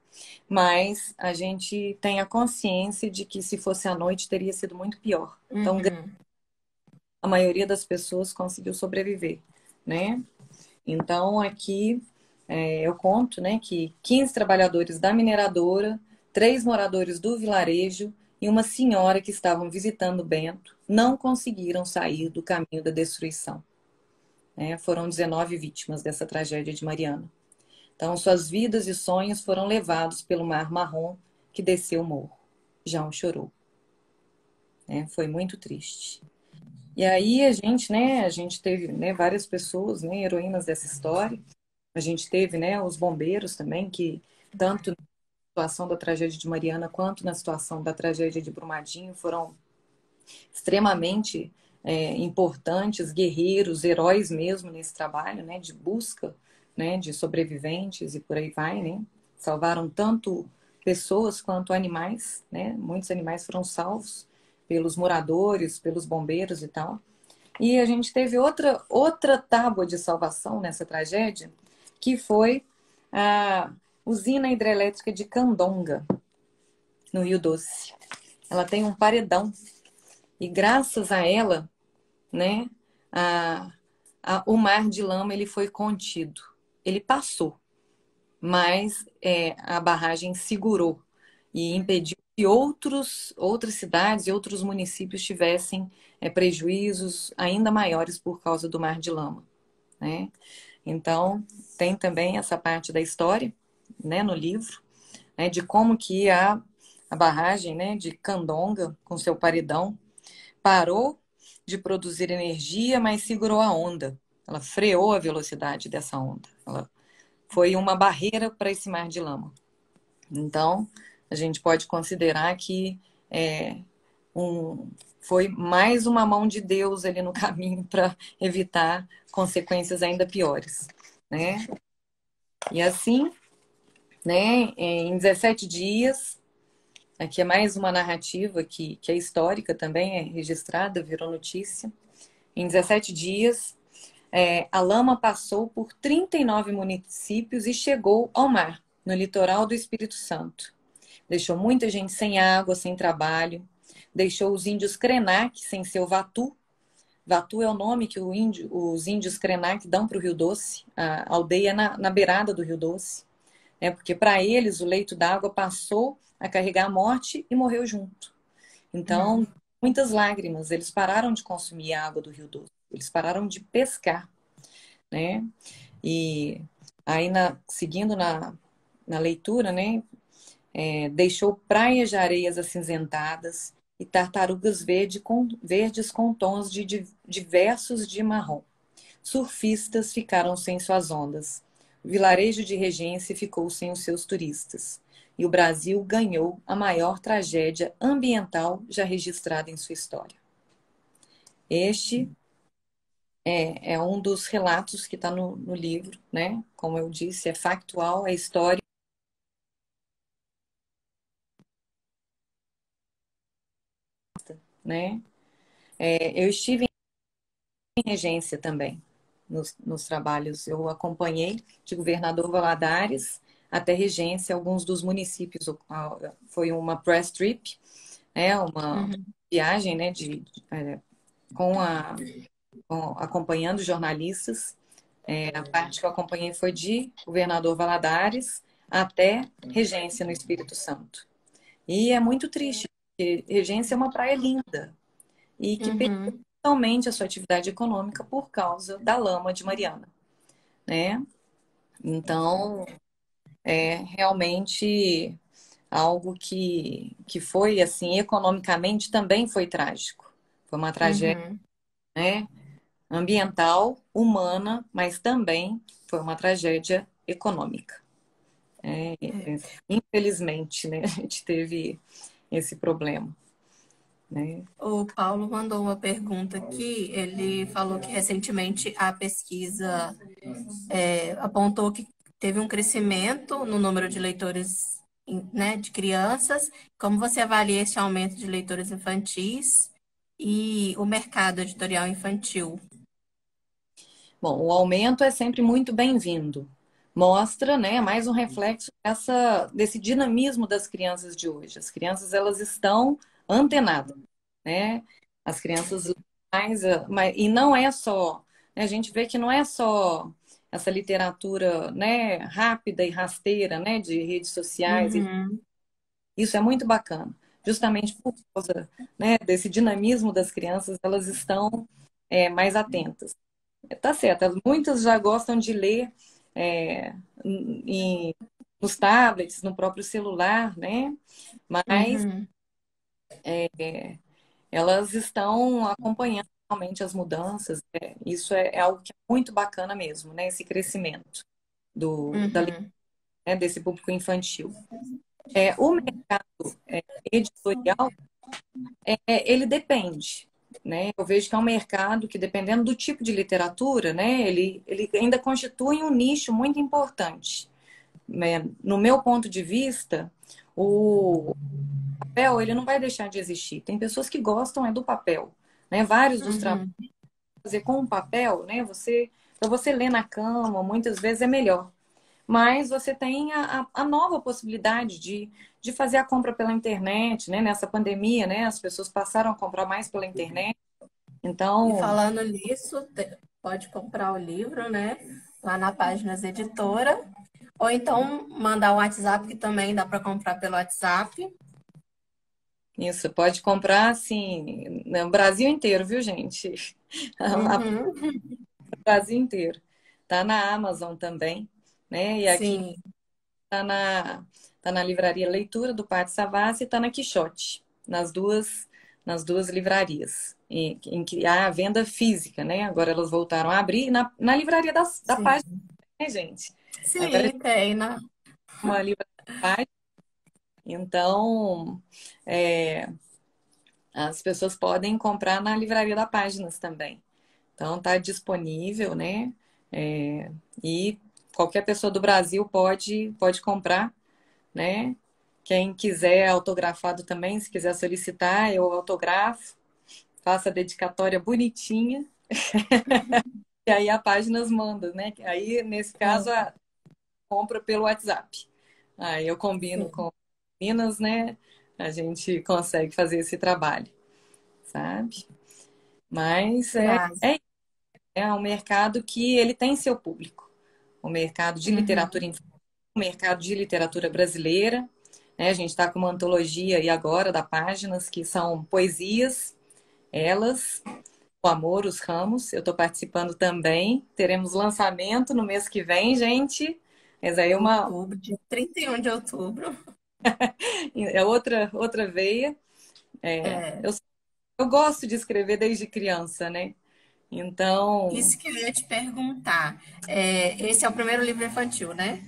mas a gente tem a consciência de que se fosse à noite teria sido muito pior. Então, Uhum. a maioria das pessoas conseguiu sobreviver, né? Então, aqui eu conto, né, que 15 trabalhadores da mineradora, 3 moradores do vilarejo e uma senhora que estavam visitando Bento não conseguiram sair do caminho da destruição, né? Foram 19 vítimas dessa tragédia de Mariana. Então, suas vidas e sonhos foram levados pelo mar marrom que desceu o morro. João chorou, né? Foi muito triste. E aí a gente teve, né, várias pessoas, né, heroínas dessa história. A gente teve, né, os bombeiros também, que tanto na situação da tragédia de Mariana quanto na situação da tragédia de Brumadinho foram extremamente importantes, guerreiros, heróis mesmo nesse trabalho, né, de busca, né, de sobreviventes e por aí vai, né? Salvaram tanto pessoas quanto animais, né? Muitos animais foram salvos pelos moradores, pelos bombeiros e tal. E a gente teve outra tábua de salvação nessa tragédia, que foi a usina hidrelétrica de Candonga, no Rio Doce. Ela tem um paredão e graças a ela, né, a, o mar de lama ele foi contido. Ele passou, mas a barragem segurou e impediu que outras cidades e outros municípios tivessem prejuízos ainda maiores por causa do mar de lama, né? Então, tem também essa parte da história, né, no livro, né, de como que a barragem, né, de Candonga, com seu paredão, parou de produzir energia, mas segurou a onda. Ela freou a velocidade dessa onda. Ela foi uma barreira para esse mar de lama. Então, a gente pode considerar que é, um, foi mais uma mão de Deus ali no caminho para evitar consequências ainda piores, né? E assim, né, em 17 dias, aqui é mais uma narrativa que é histórica também, é registrada, virou notícia. Em 17 dias, a lama passou por 39 municípios e chegou ao mar, no litoral do Espírito Santo. Deixou muita gente sem água, sem trabalho. Deixou os índios Krenak sem seu vatu. Vatu é o nome que os índios Krenak dão para o Rio Doce. A aldeia é na beirada do Rio Doce. Porque para eles o leito d'água passou a carregar a morte e morreu junto. Então, Uhum. muitas lágrimas. Eles pararam de consumir a água do Rio Doce. Eles pararam de pescar, né? E aí, seguindo na leitura, né? Deixou praias de areias acinzentadas e tartarugas verdes com tons de diversos de marrom. Surfistas ficaram sem suas ondas. O vilarejo de Regência ficou sem os seus turistas. E o Brasil ganhou a maior tragédia ambiental já registrada em sua história. Este é um dos relatos que está no livro, né? Como eu disse, é factual, é história, né? Eu estive em Regência também, nos trabalhos. Eu acompanhei de governador Valadares até Regência, alguns dos municípios. Foi uma press trip, né, uma Uhum. viagem, né, com acompanhando jornalistas. A parte que eu acompanhei foi de Governador Valadares até Regência, no Espírito Santo. E é muito triste, porque Regência é uma praia linda e que perdeu Uhum. totalmente a sua atividade econômica por causa da lama de Mariana, né? Então, é realmente algo que foi, assim, economicamente também foi trágico. Foi uma tragédia, Uhum. né? Ambiental, humana, mas também foi uma tragédia econômica. É, infelizmente, né, a gente teve esse problema, né? O Paulo mandou uma pergunta aqui. Ele falou que recentemente a pesquisa apontou que teve um crescimento no número de leitores, né, de crianças. Como você avalia esse aumento de leitores infantis e o mercado editorial infantil? Bom, o aumento é sempre muito bem-vindo. Mostra, né, mais um reflexo desse dinamismo das crianças de hoje. As crianças, elas estão antenadas, né? As crianças e não é só, né, a gente vê que não é só essa literatura, né, rápida e rasteira, né, de redes sociais. Uhum. Isso é muito bacana. Justamente por causa, né, desse dinamismo das crianças, elas estão mais atentas. Tá certo, muitas já gostam de ler é, nos tablets, no próprio celular, né? Mas Uhum. elas estão acompanhando realmente as mudanças. Isso é algo que é muito bacana mesmo, né? Esse crescimento Uhum. né, desse público infantil. O mercado editorial, ele depende. Né? Eu vejo que é um mercado que, dependendo do tipo de literatura, né, ele ainda constitui um nicho muito importante. Né? No meu ponto de vista, o papel ele não vai deixar de existir. Tem pessoas que gostam do papel, né? Vários dos trabalhos Uhum. fazer com o papel, né? Para você ler na cama, muitas vezes é melhor. Mas você tem a nova possibilidade de fazer a compra pela internet, né? Nessa pandemia, né? As pessoas passaram a comprar mais pela internet. E Então, falando nisso, pode comprar o livro, né? Lá na Páginas Editora. Ou então mandar o WhatsApp, que também dá para comprar pelo WhatsApp. isso, pode comprar assim, no Brasil inteiro, viu, gente? Uhum. O Brasil inteiro. Tá na Amazon também, né? E aqui Sim, tá na Livraria Leitura do Pátio Savassi e tá na Quixote, nas duas livrarias. Em que há a venda física, né? Agora elas voltaram a abrir na livraria da sim. página, né, gente? Agora é Sim, tem, né? uma livraria da página. Então, é, as pessoas podem comprar na livraria da Páginas também. Então, está disponível, né? E qualquer pessoa do Brasil pode comprar, né? Quem quiser autografado também, se quiser solicitar, eu autografo, faço a dedicatória bonitinha, e aí a Páginas manda, né? Aí, nesse caso, Sim, a compra pelo WhatsApp. Aí eu combino sim. com Minas, né? A gente consegue fazer esse trabalho, sabe? Mas Graças. é um mercado que ele tem seu público. O mercado de Uhum. literatura infantil, o mercado de literatura brasileira. Né? A gente está com uma antologia aí agora da Páginas, que são poesias, elas, o amor, os ramos. Eu estou participando também. Teremos lançamento no mês que vem, gente. Mas aí Outubro, dia 31 de outubro. é outra veia. É, É, eu gosto de escrever desde criança, né? Então, isso que eu ia te perguntar. Esse é o primeiro livro infantil, né?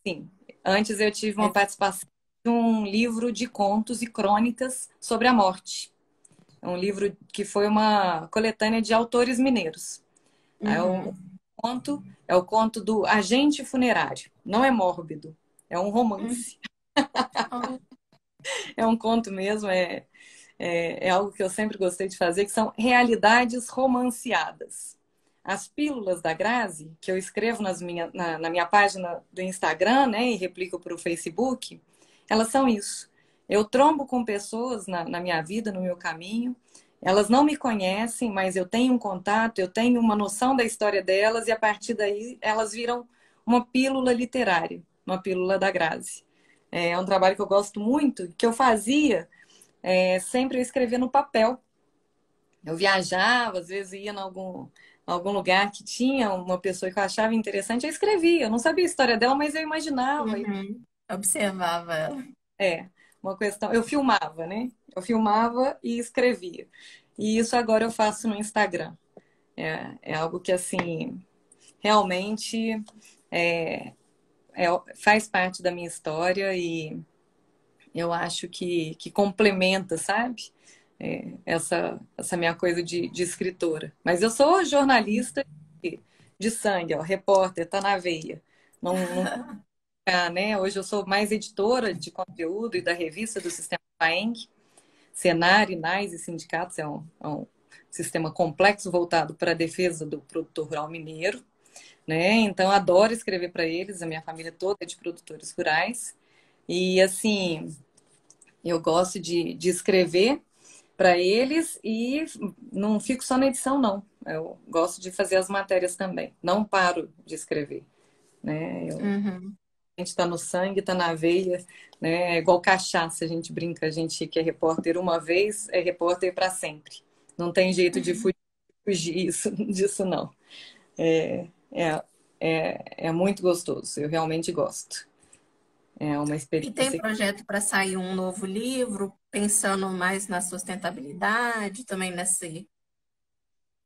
sim. Antes eu tive uma É, participação de um livro de contos e crônicas sobre a morte. É um livro que foi uma coletânea de autores mineiros. Aí uhum. é o conto do agente funerário. Não é mórbido, é um Uhum. romance. Oh, É um conto mesmo, é algo que eu sempre gostei de fazer, que são realidades romanceadas. as pílulas da Grazi, que eu escrevo na minha página do Instagram, né, e replico para o Facebook, elas são isso. Eu trombo com pessoas na minha vida, no meu caminho. Elas não me conhecem, mas eu tenho um contato, eu tenho uma noção da história delas, e a partir daí elas viram uma pílula literária, uma pílula da Grazi. É um trabalho que eu gosto muito, que eu fazia, sempre eu escrevia no papel. Eu viajava, às vezes ia em algum lugar que tinha uma pessoa que eu achava interessante, eu escrevia. Eu não sabia a história dela, mas eu imaginava. Uhum. Observava ela. É, uma questão. Eu filmava, né? Eu filmava e escrevia. E isso agora eu faço no Instagram. É algo que, assim, realmente é, faz parte da minha história e eu acho que complementa, sabe? Essa minha coisa de escritora. Mas eu sou jornalista de sangue, ó, repórter, tá na veia. Não, né? Hoje eu sou mais editora de conteúdo e da revista do Sistema FAENG. Senar, INAS e sindicatos é um sistema complexo voltado para a defesa do produtor rural mineiro, né? Então adoro escrever para eles, a minha família toda é de produtores rurais. E assim, eu gosto de escrever para eles e não fico só na edição, não. Eu gosto de fazer as matérias também. Não paro de escrever, né? Uhum. A gente está no sangue, está na veia, né? É igual cachaça, a gente brinca, a gente que é repórter uma vez, é repórter para sempre. Não tem jeito de fugir disso, não. É, é, é muito gostoso, eu realmente gosto. É uma E tem experiência. projeto para sair um novo livro, pensando mais na sustentabilidade, também nesse.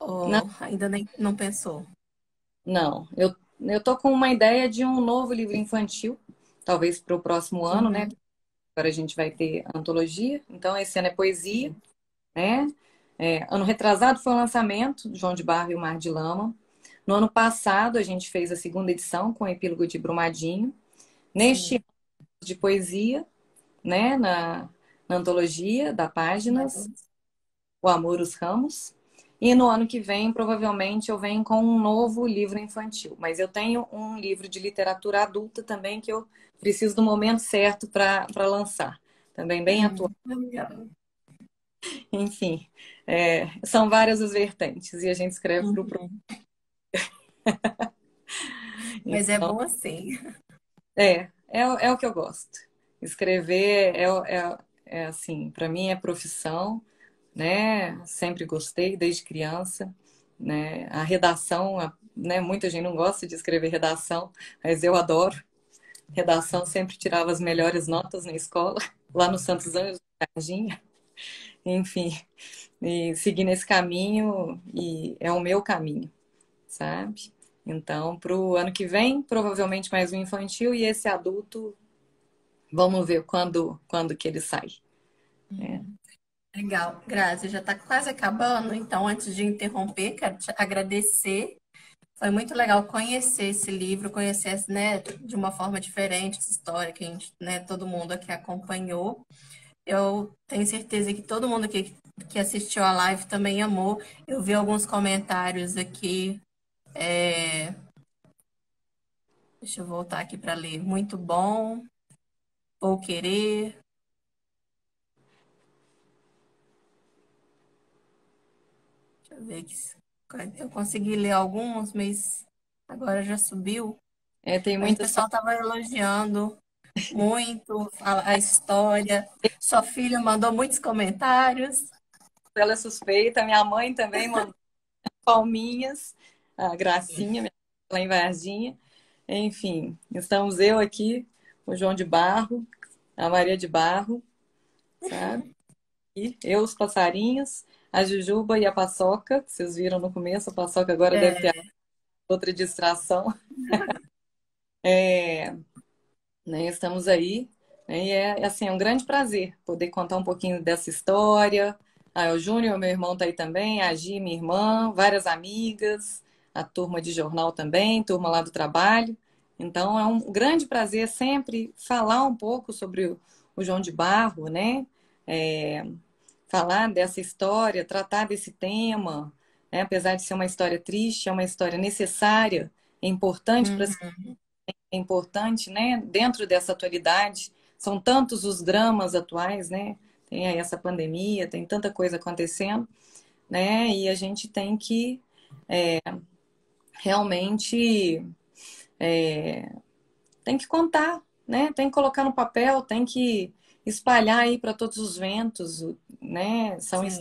Não, Ou ainda nem não pensou? não. Eu tô com uma ideia de um novo livro infantil, talvez para o próximo ano, né? Uhum. Agora a gente vai ter antologia, então esse ano é poesia, né? Ano retrasado foi o lançamento do João de Barro e o Mar de Lama. No ano passado, a gente fez a segunda edição com o epílogo de Brumadinho. Neste Sim. ano de poesia, né, na antologia da Páginas, O Amor, os Ramos. E no ano que vem, provavelmente, eu venho com um novo livro infantil. Mas eu tenho um livro de literatura adulta também que eu preciso do momento certo para lançar. Também bem atual. Legal. Enfim, são várias as vertentes e a gente escreve para o. Uhum. Mas é bom assim. É o que eu gosto. Escrever assim, para mim é profissão, né? Sempre gostei desde criança, né? A redação, né? Muita gente não gosta de escrever redação, mas eu adoro. Redação sempre tirava as melhores notas na escola, lá no Santos Anjos, Varginha. Enfim, e seguir nesse caminho e é o meu caminho, sabe? Então, para o ano que vem, provavelmente mais um infantil e esse adulto, vamos ver quando que ele sai. Legal. Grazi, já está quase acabando, então antes de interromper, quero te agradecer. Foi muito legal conhecer esse livro, conhecer, né, de uma forma diferente essa história que a gente, né, todo mundo aqui acompanhou. Eu tenho certeza que todo mundo aqui que assistiu a live também amou. Eu vi alguns comentários aqui. é, Deixa eu voltar aqui para ler. Muito bom. Vou querer. Deixa eu ver aqui. Eu consegui ler alguns, mas agora já subiu. Tem Mas o muitas pessoal estava elogiando muito a história. Sua filha mandou muitos comentários. ela é suspeita, minha mãe também mandou palminhas, a Gracinha, minha lá em Varginha. Enfim, estamos eu aqui, o João de Barro, a Maria de Barro, sabe? E eu, os passarinhos, a Jujuba e a Paçoca, que vocês viram no começo, a Paçoca agora deve ter É, outra distração. É, né, estamos aí, né, e assim, é um grande prazer poder contar um pouquinho dessa história. O Júnior, meu irmão, está aí também, a Gi, minha irmã, várias amigas, a turma de jornal também, turma lá do trabalho. Então, é um grande prazer sempre falar um pouco sobre o João de Barro, né? É, falar dessa história, tratar desse tema, né? Apesar de ser uma história triste, é uma história necessária, é importante para Uhum. é importante, né? Dentro dessa atualidade, são tantos os dramas atuais, né? Tem aí essa pandemia, tem tanta coisa acontecendo, né? E a gente tem que realmente tem que contar, né? Tem que colocar no papel, tem que espalhar aí para todos os ventos, né? São Sim.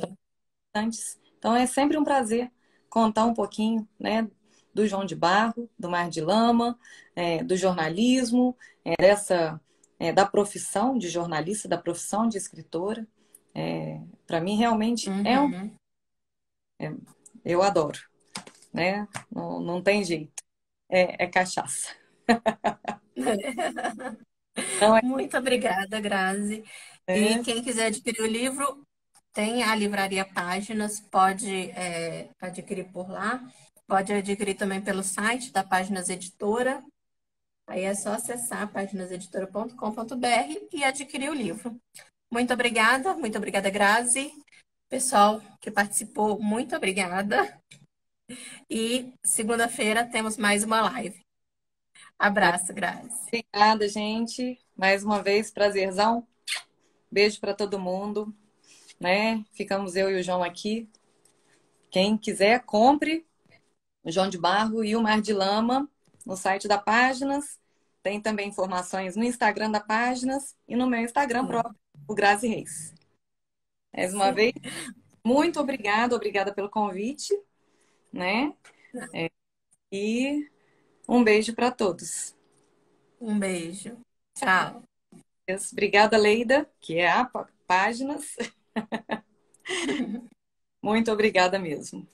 importantes. Então é sempre um prazer contar um pouquinho, né? Do João de Barro, do Mar de Lama, do jornalismo, dessa da profissão de jornalista, da profissão de escritora. Para mim realmente Uhum. eu adoro, né? Não, não tem jeito, é cachaça. Não é, Muito obrigada, Grazi. E é quem quiser adquirir o livro, tem a Livraria Páginas, pode adquirir por lá. Pode adquirir também pelo site da Páginas Editora. Aí é só acessar páginaseditora.com.br e adquirir o livro. Muito obrigada, Grazi. Pessoal que participou, muito obrigada. E segunda-feira temos mais uma live. Abraço, Grazi. obrigada, gente. Mais uma vez, prazerzão. Beijo para todo mundo, né? Ficamos eu e o João aqui. Quem quiser, compre o João de Barro e o Mar de Lama no site da Páginas. Tem também informações no Instagram da Páginas e no meu Instagram Sim, próprio, o Grazi Reis. Mais uma vez, sim. muito obrigada pelo convite, né? E um beijo para todos. Um beijo. Tchau. Obrigada, Leida, que é a Páginas. Muito obrigada mesmo.